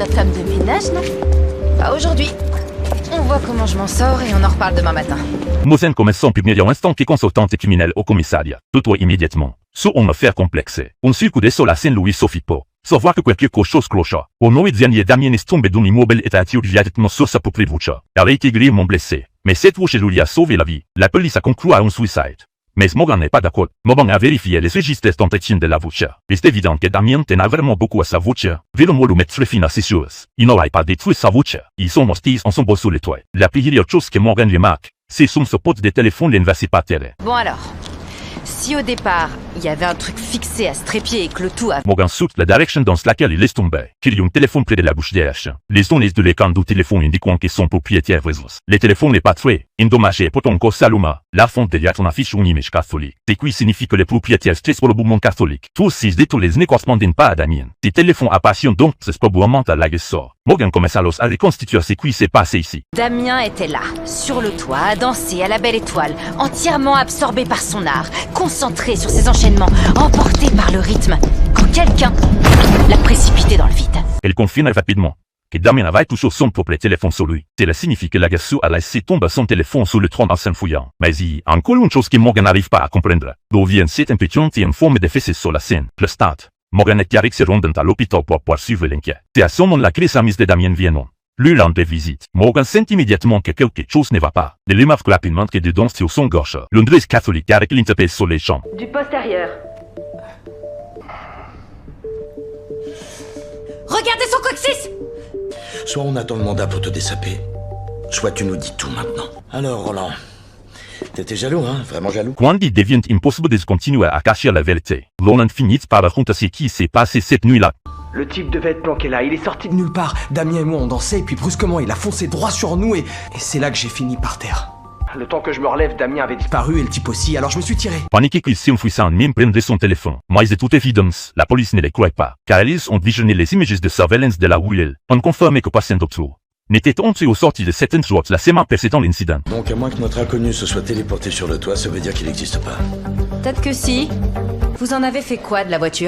ma femme de ménage, non? Pas aujourd'hui. On voit comment je m'en sors et on en reparle demain matin. Mosen começou a primeiro instant que consultante criminel au commissariat. Tudo imediatement. Sous une affaire complexe. On suit que sur la scène Louis Sofipo. Sans voir que quelque chose cloche. Au nom de Damien est tombé d'un immobile et a attiré directement sur sa propre voiture. Elle a été grièvement blessée. Mais cette voiture lui a sauvé la vie. La police a conclu à un suicide. Mais Morgan n'est pas d'accord. Morgan a vérifié les registres d'entretien de la voiture. Il est évident que Damien tenait vraiment beaucoup à sa voiture. Vu le modo mettre très fin à ses choses. Il n'aurait pas détruit sa voiture. Ils sont mortis en son beau sous les toits. La première chose que Morgan remarque, c'est son pote de téléphone l'invasé par terre. Bon alors, si au départ, il y avait un truc fixé à ce trépied et que le tout a... Morgan saute la direction dans laquelle il laisse tomber. Qu'il y a un téléphone près de la bouche des chien. Les données de l'écran du téléphone indiquant que son propriétaire réseau. Le téléphone n'est pas très endommagé pour ton corps Saloma. La fonte derrière ton affiche une image catholique. C'est qui signifie que le propriétaire stresse pour le mouvement catholique. Tous ces détails ne correspondent pas à Damien. Ce téléphone appartient donc c'est probablement à l'agresseur. Morgan commence alors à reconstituer ce qui s'est passé ici. Damien était là, sur le toit, à danser à la belle étoile, entièrement absorbé par son art, concentré sur ses enchaînements, emporté par le rythme, quand quelqu'un l'a précipité dans le vide. Elle confirme rapidement que Damien avait toujours son propre téléphone sur lui. Cela signifie que l'agresseur a laissé tomber son téléphone sur le tronc en s'enfuyant. Mais il y a encore une chose que Morgan n'arrive pas à comprendre. D'où vient cette impression et une forme de fesses sur la scène. Le stade. Morgan et Eric se rendent à l'hôpital pour poursuivre l'enquête. C'est à ce moment-là que les amis de Damien viennent. Lui rend des visites. Morgan sent immédiatement que quelque chose ne va pas. Il remarque rapidement que dedans sur son gauche, l'Andrés catholique Eric l'interpelle sur les champs. Du postérieur. Regardez son coccyx! Soit on attend le mandat pour te dessaper, soit tu nous dis tout maintenant. Alors, Roland, t'étais jaloux, hein? Vraiment jaloux? Quand il devient impossible de continuer à cacher la vérité, Roland finit par raconter ce qui s'est passé cette nuit-là. Le type devait être planqué là, il est sorti de nulle part. Damien et moi on dansait et puis brusquement il a foncé droit sur nous et c'est là que j'ai fini par terre. Le temps que je me relève, Damien avait disparu et le type aussi, alors je me suis tiré. Paniqué qu'il s'enfuit sans même prendre son téléphone. Mais de toute évidence, la police ne les croit pas, car ils ont visionné les images de surveillance de la ruelle, ont confirmé que personne d'autre n'était entré au sorti de cette endroit la semaine précédant l'incident. Donc à moins que notre inconnu se soit téléporté sur le toit, ça veut dire qu'il n'existe pas. Peut-être que si. Vous en avez fait quoi de la voiture?